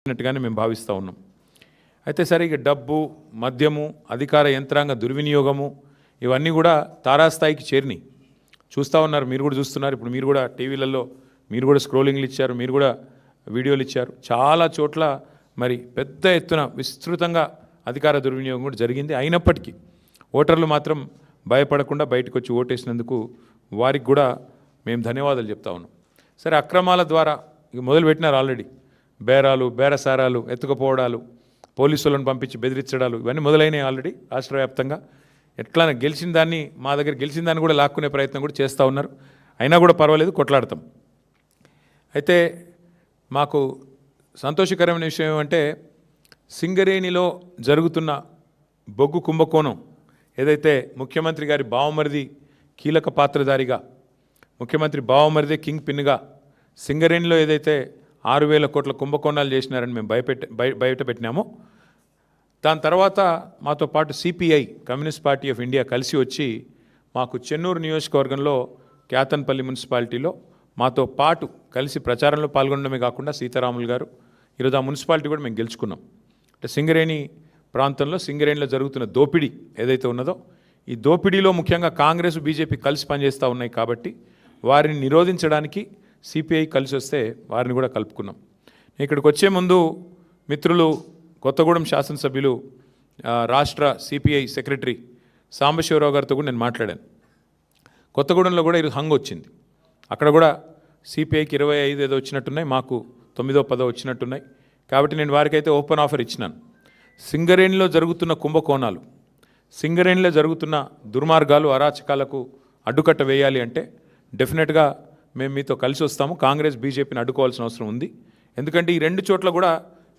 అన్నట్టుగానే మేము భావిస్తూ ఉన్నాం. అయితే సరే ఇక డబ్బు, మద్యము, అధికార యంత్రాంగ దుర్వినియోగము ఇవన్నీ కూడా తారాస్థాయికి చేరినాయి. చూస్తూ ఉన్నారు, మీరు కూడా చూస్తున్నారు. ఇప్పుడు మీరు కూడా టీవీలలో మీరు కూడా స్క్రోలింగ్లు ఇచ్చారు, మీరు కూడా వీడియోలు ఇచ్చారు. చాలా చోట్ల మరి పెద్ద ఎత్తున విస్తృతంగా అధికార దుర్వినియోగం కూడా జరిగింది. అయినప్పటికీ ఓటర్లు మాత్రం భయపడకుండా బయటకు వచ్చి ఓటేసినందుకు వారికి కూడా మేము ధన్యవాదాలు చెప్తా ఉన్నాం. సరే, అక్రమాల ద్వారా ఇక మొదలుపెట్టినారు ఆల్రెడీ. బేరాలు, బేరసారాలు, ఎత్తుకుపోవడాలు, పోలీసులను పంపించి బెదిరించడాలు ఇవన్నీ మొదలైనవి ఆల్రెడీ రాష్ట్ర వ్యాప్తంగా. ఎట్లా గెలిచిన దాన్ని, మా దగ్గర గెలిచిన దాన్ని కూడా లాక్కునే ప్రయత్నం కూడా చేస్తూ ఉన్నారు. అయినా కూడా పర్వాలేదు, కొట్లాడతాం. అయితే మాకు సంతోషకరమైన విషయం ఏమంటే సింగరేణిలో జరుగుతున్న బొగ్గు కుంభకోణం ఏదైతే ముఖ్యమంత్రి గారి బావమరిది కీలక పాత్రధారిగా, ముఖ్యమంత్రి బావమరిదే కింగ్ పిన్గా సింగరేణిలో ఏదైతే 6,000 కోట్ల కుంభకోణాలు చేసినారని మేము బయట పెట్టినామో, దాని తర్వాత మాతో పాటు CPI communist party of India కలిసి వచ్చి మాకు చెన్నూరు నియోజకవర్గంలో క్యాతన్పల్లి మున్సిపాలిటీలో మాతో పాటు కలిసి ప్రచారంలో పాల్గొనడమే కాకుండా సీతారాములు గారు ఈరోజు ఆ మున్సిపాలిటీ కూడా మేము గెలుచుకున్నాం. అంటే సింగరేణి ప్రాంతంలో, సింగరేణిలో జరుగుతున్న దోపిడీ ఏదైతే ఉన్నదో, ఈ దోపిడీలో ముఖ్యంగా కాంగ్రెస్, బీజేపీ కలిసి పనిచేస్తూ ఉన్నాయి కాబట్టి వారిని నిరోధించడానికి సిపిఐ కలిసి వస్తే వారిని కూడా కలుపుకున్నాం. ఇక్కడికి వచ్చే ముందు మిత్రులు కొత్తగూడెం శాసనసభ్యులు రాష్ట్ర సిపిఐ సెక్రటరీ సాంబశివరావు గారితో కూడా నేను మాట్లాడాను. కొత్తగూడెంలో కూడా ఈరోజు హంగ్ వచ్చింది. అక్కడ కూడా సిపిఐకి 25 ఏదో వచ్చినట్టున్నాయి, మాకు 9, 10 వచ్చినట్టున్నాయి. కాబట్టి నేను వారికైతే ఓపెన్ ఆఫర్ ఇచ్చినాను. సింగరేణిలో జరుగుతున్న కుంభకోణాలు, సింగరేణిలో జరుగుతున్న దుర్మార్గాలు, అరాచకాలకు అడ్డుకట్ట వేయాలి అంటే డెఫినెట్గా మేము మీతో కలిసి వస్తాము. కాంగ్రెస్, బీజేపీని అడ్డుకోవాల్సిన అవసరం ఉంది. ఎందుకంటే ఈ రెండు చోట్ల కూడా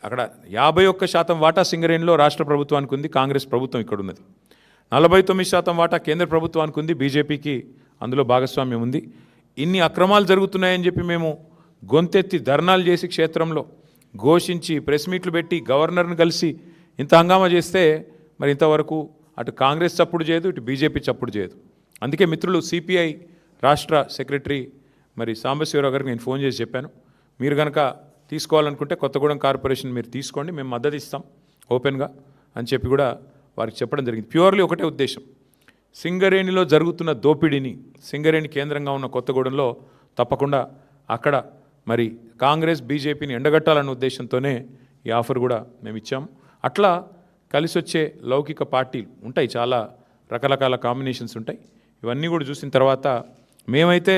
అక్కడ 51% వాటా సింగరేణిలో రాష్ట్ర ప్రభుత్వానికి ఉంది, కాంగ్రెస్ ప్రభుత్వం ఇక్కడ ఉన్నది. 49% వాటా కేంద్ర ప్రభుత్వానికి ఉంది, బీజేపీకి అందులో భాగస్వామ్యం ఉంది. ఇన్ని అక్రమాలు జరుగుతున్నాయని చెప్పి మేము గొంతెత్తి ధర్నాలు చేసి క్షేత్రంలో ఘోషించి ప్రెస్ మీట్లు పెట్టి గవర్నర్ని కలిసి ఇంత హంగామా చేస్తే మరి ఇంతవరకు అటు కాంగ్రెస్ చప్పుడు చేయదు, ఇటు బీజేపీ చప్పుడు చేయదు. అందుకే మిత్రులు సిపిఐ రాష్ట్ర సెక్రటరీ మరి సాంబశివరావు గారికి నేను ఫోన్ చేసి చెప్పాను, మీరు కనుక తీసుకోవాలనుకుంటే కొత్తగూడెం కార్పొరేషన్ మీరు తీసుకోండి, మేము మద్దతు ఇస్తాం ఓపెన్గా అని చెప్పి కూడా వారికి చెప్పడం జరిగింది. ప్యూర్లీ ఒకటే ఉద్దేశం, సింగరేణిలో జరుగుతున్న దోపిడీని, సింగరేణి కేంద్రంగా ఉన్న కొత్తగూడెంలో తప్పకుండా అక్కడ మరి కాంగ్రెస్, బీజేపీని ఎండగట్టాలన్న ఉద్దేశంతోనే ఈ ఆఫర్ కూడా మేము ఇచ్చాము. అట్లా కలిసి వచ్చే లౌకిక పార్టీలు ఉంటాయి, చాలా రకరకాల కాంబినేషన్స్ ఉంటాయి. ఇవన్నీ కూడా చూసిన తర్వాత మేమైతే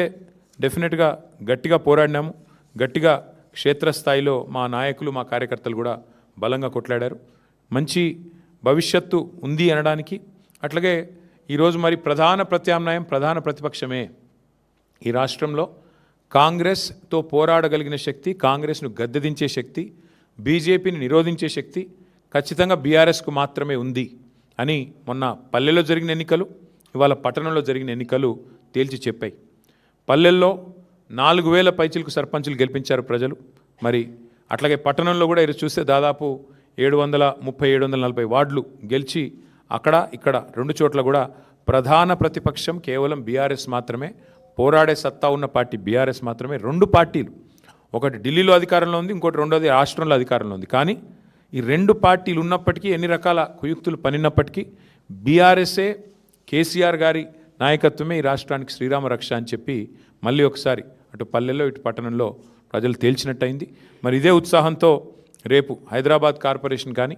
డెఫినెట్గా గట్టిగా పోరాడినాము. గట్టిగా క్షేత్రస్థాయిలో మా నాయకులు, మా కార్యకర్తలు కూడా బలంగా కొట్లాడారు. మంచి భవిష్యత్తు ఉంది అనడానికి. అట్లాగే ఈరోజు మరి ప్రధాన ప్రత్యామ్నాయం, ప్రధాన ప్రతిపక్షమే ఈ రాష్ట్రంలో. కాంగ్రెస్తో పోరాడగలిగిన శక్తి, కాంగ్రెస్ను గద్దెదించే శక్తి, బీజేపీని నిరోధించే శక్తి ఖచ్చితంగా బీఆర్ఎస్కు మాత్రమే ఉంది అని మొన్న పల్లెల్లో జరిగిన ఎన్నికలు, ఇవాళ పట్టణంలో జరిగిన ఎన్నికలు తేల్చి చెప్పాయి. పల్లెల్లో 4,000 పైచిలకు సర్పంచులు గెలిపించారు ప్రజలు. మరి అట్లాగే పట్టణంలో కూడా ఈరోజు చూస్తే దాదాపు 730-740 వార్డులు గెలిచి అక్కడ ఇక్కడ 2 చోట్ల కూడా ప్రధాన ప్రతిపక్షం కేవలం బీఆర్ఎస్ మాత్రమే. పోరాడే సత్తా ఉన్న పార్టీ బీఆర్ఎస్ మాత్రమే. 2 పార్టీలు, ఒకటి ఢిల్లీలో అధికారంలో ఉంది, ఇంకోటి రెండోది రాష్ట్రంలో అధికారంలో ఉంది. కానీ ఈ 2 పార్టీలు ఉన్నప్పటికీ, ఎన్ని రకాల కుయుక్తులు పనినప్పటికీ బీఆర్ఎస్ఏ, కేసీఆర్ గారి నాయకత్వమే ఈ రాష్ట్రానికి శ్రీరామ రక్ష అని చెప్పి మళ్ళీ ఒకసారి అటు పల్లెల్లో ఇటు పట్టణంలో ప్రజలు తేల్చినట్టయింది. మరి ఇదే ఉత్సాహంతో రేపు హైదరాబాద్ కార్పొరేషన్ కానీ,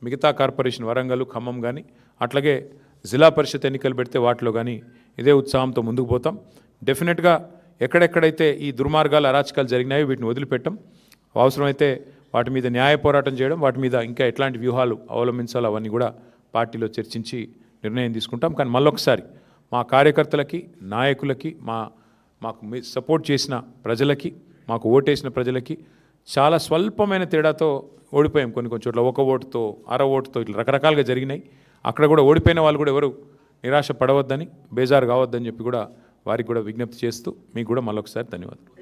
మిగతా కార్పొరేషన్ వరంగల్, ఖమ్మం కానీ, అట్లాగే జిల్లా పరిషత్ ఎన్నికలు పెడితే వాటిలో కానీ ఇదే ఉత్సాహంతో ముందుకు పోతాం. డెఫినెట్గా ఎక్కడెక్కడైతే ఈ దుర్మార్గాలు, అరాచకాలు జరిగినాయో వీటిని వదిలిపెట్టం. అవసరమైతే వాటి మీద న్యాయ పోరాటం చేయడం, వాటి మీద ఇంకా ఎట్లాంటి వ్యూహాలు అవలంబించాలో అవన్నీ కూడా పార్టీలో చర్చించి నిర్ణయం తీసుకుంటాం. కానీ మళ్ళొకసారి మా కార్యకర్తలకి, నాయకులకి, మాకు సపోర్ట్ చేసిన ప్రజలకి, మాకు ఓటేసిన ప్రజలకి చాలా స్వల్పమైన తేడాతో ఓడిపోయాం. కొన్ని చోట్ల 1 ఓటుతో, 1/2 ఓటుతో ఇట్లా రకరకాలుగా జరిగినాయి. అక్కడ కూడా ఓడిపోయిన వాళ్ళు కూడా ఎవరు నిరాశ పడవద్దని, బేజారు కావద్దని చెప్పి కూడా వారికి కూడా విజ్ఞప్తి చేస్తూ మీకు కూడా మళ్ళొకసారి ధన్యవాదాలు.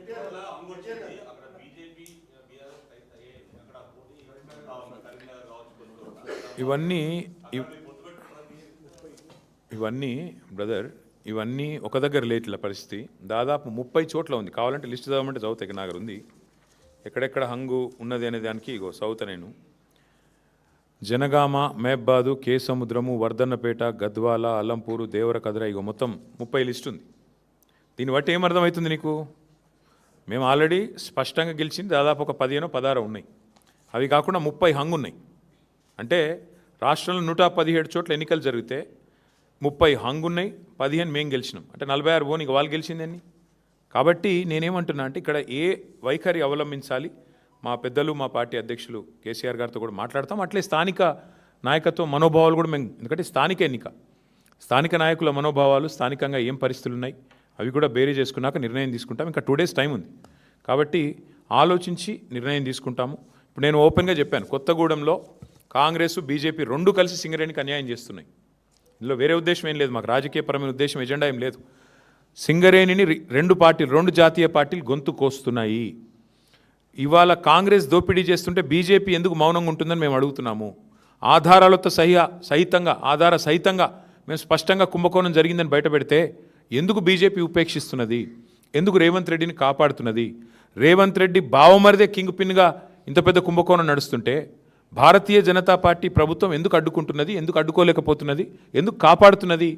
ఇవన్నీ బ్రదర్, ఇవన్నీ ఒక దగ్గర లేట్ల పరిస్థితి దాదాపు 30 చోట్ల ఉంది. కావాలంటే లిస్ట్ చదవమంటే చదువుతాయి, నా దగ్గర ఉంది. ఎక్కడెక్కడ హంగు ఉన్నది అనే దానికి ఇగో సౌత నేను జనగామ, మహబాదు, కే సముద్రము, వర్ధన్నపేట, గద్వాల, అల్లంపూరు, దేవరకద్ర ఇగో మొత్తం 30 లిస్ట్ ఉంది. దీన్ని బట్టి ఏమర్థమవుతుంది నీకు? మేము ఆల్రెడీ స్పష్టంగా గెలిచింది దాదాపు ఒక 15-16 ఉన్నాయి. అవి కాకుండా 30 హంగు ఉన్నాయి. అంటే రాష్ట్రంలో 117 చోట్ల ఎన్నికలు జరిగితే 30 హంగు ఉన్నాయి, 15 మేము గెలిచినాం. అంటే 46 పోనీ వాళ్ళు గెలిచిందని. కాబట్టి నేనేమంటున్నా అంటే ఇక్కడ ఏ వైఖరి అవలంబించాలి, మా పెద్దలు మా పార్టీ అధ్యక్షులు కేసీఆర్ గారితో కూడా మాట్లాడతాం. అట్లే స్థానిక నాయకత్వ మనోభావాలు కూడా మేము, ఎందుకంటే స్థానిక ఎన్నిక, స్థానిక నాయకుల మనోభావాలు, స్థానికంగా ఏం పరిస్థితులు ఉన్నాయి అవి కూడా బేరీ చేసుకున్నాక నిర్ణయం తీసుకుంటాం. ఇంకా 2 డేస్ టైం ఉంది కాబట్టి ఆలోచించి నిర్ణయం తీసుకుంటాము. ఇప్పుడు నేను ఓపెన్గా చెప్పాను, కొత్తగూడెంలో కాంగ్రెస్ బీజేపీ 2 కలిసి సింగరేణికి అన్యాయం చేస్తున్నాయి. ఇందులో వేరే ఉద్దేశం ఏం లేదు, మాకు రాజకీయపరమైన ఉద్దేశం ఎజెండా ఏం లేదు. సింగరేణిని 2 జాతీయ పార్టీలు గొంతు కోస్తున్నాయి. ఇవాళ కాంగ్రెస్ దోపిడీ చేస్తుంటే బీజేపీ ఎందుకు మౌనంగా ఉంటుందని మేము అడుగుతున్నాము. ఆధారాలతో ఆధార సహితంగా మేము స్పష్టంగా కుంభకోణం జరిగిందని బయటపెడితే ఎందుకు బీజేపీ ఉపేక్షిస్తున్నది? ఎందుకు రేవంత్ రెడ్డిని కాపాడుతున్నది? రేవంత్ రెడ్డి బావమరిదే కింగ్ పిన్గా ఇంత పెద్ద కుంభకోణం నడుస్తుంటే భారతీయ జనతా పార్టీ ప్రభుత్వం ఎందుకు అడ్డుకుంటున్నది? ఎందుకు అడ్డుకోలేకపోతున్నది? ఎందుకు కాపాడుతున్నది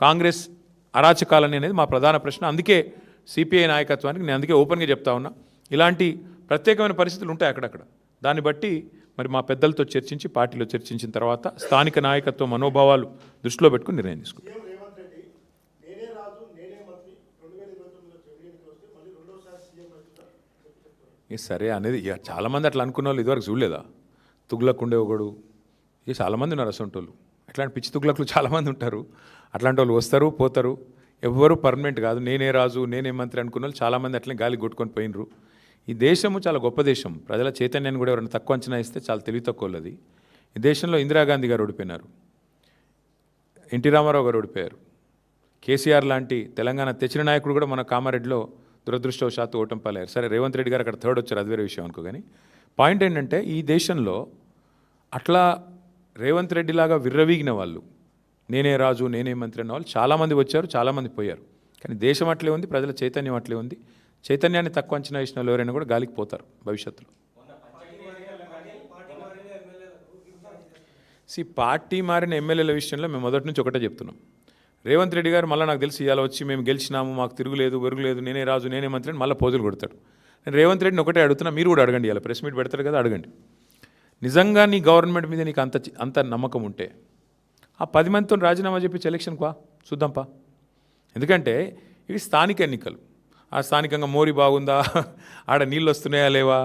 కాంగ్రెస్ అరాచకాలని అనేది మా ప్రధాన ప్రశ్న. అందుకే సిపిఐ నాయకత్వానికి నేను అందుకే ఓపెన్గా చెప్తా ఉన్నా, ఇలాంటి ప్రత్యేకమైన పరిస్థితులు ఉంటాయి అక్కడక్కడ. దాన్ని బట్టి మరి మా పెద్దలతో చర్చించి పార్టీలో చర్చించిన తర్వాత స్థానిక నాయకత్వ మనోభావాలు దృష్టిలో పెట్టుకుని నిర్ణయం తీసుకుంటాం. సరే అనేది ఇక చాలామంది అట్లా అనుకున్న వాళ్ళు ఇదివరకు చూడలేదా? తుగ్లక్ ఉండే ఒకడు, ఇక చాలామంది ఉన్నారు అసంటోళ్ళు. అట్లాంటి పిచ్చి తుగ్లక్లు చాలామంది ఉంటారు. అట్లాంటి వాళ్ళు వస్తారు పోతారు, ఎవ్వరూ పర్మనెంట్ కాదు. నేనే రాజు నేనే మంత్రి అనుకున్న వాళ్ళు చాలామంది అట్లనే గాలి కొట్టుకొని పోయినరు. ఈ దేశము చాలా గొప్ప దేశం. ప్రజల చైతన్యాన్ని కూడా ఎవరైనా తక్కువ అంచనా ఇస్తే చాలా తెలివి తక్కువది. ఈ దేశంలో ఇందిరాగాంధీ గారు ఓడిపోయినారు, ఎన్టీ రామారావు గారు ఓడిపోయారు, కేసీఆర్ లాంటి తెలంగాణ తెచ్చిన నాయకుడు కూడా మన కామారెడ్డిలో దురదృష్టవశాత్తు ఓటమి పాలయ్యారు. సరే రేవంత్ రెడ్డి గారు అక్కడ 3rd వచ్చారు, అది వేరే విషయం అనుకో. కానీ పాయింట్ ఏంటంటే ఈ దేశంలో అట్లా రేవంత్ రెడ్డి లాగా విర్రవీగిన వాళ్ళు, నేనే రాజు నేనే మంత్రి అన్న వాళ్ళు చాలామంది వచ్చారు, చాలామంది పోయారు. కానీ దేశం అట్లే ఉంది, ప్రజల చైతన్యం అట్లే ఉంది. చైతన్యాన్ని తక్కువ అంచనా వేసిన వాళ్ళు ఎవరైనా కూడా గాలికి పోతారు భవిష్యత్తులో. పార్టీ మారిన ఎమ్మెల్యేల విషయంలో మేము మొదటి నుంచి ఒకటే చెప్తున్నాం. రేవంత్ రెడ్డి గారు మళ్ళీ నాకు తెలిసి ఇవాళ వచ్చి మేము గెలిచినాము, మాకు తిరుగులేదు వెరుగులేదు, నేనే రాజు నేనే మంత్రి అని మళ్ళీ పోజులు కొడతాడు. నేను రేవంత్ రెడ్డిని ఒకటే అడుగుతున్నా, మీరు కూడా అడగండి. ఇలా ప్రెస్ మీట్ పెడతారు కదా, అడగండి. నిజంగా నీ గవర్నమెంట్ మీద నీకు అంత నమ్మకం ఉంటే ఆ 10 మందితో రాజీనామా చెప్పి ఎలక్షన్కి చూద్దాంపా. ఎందుకంటే ఇవి స్థానిక ఎన్నికలు. ఆ స్థానికంగా మోరీ బాగుందా, ఆడ నీళ్ళు వస్తున్నాయా లేవా,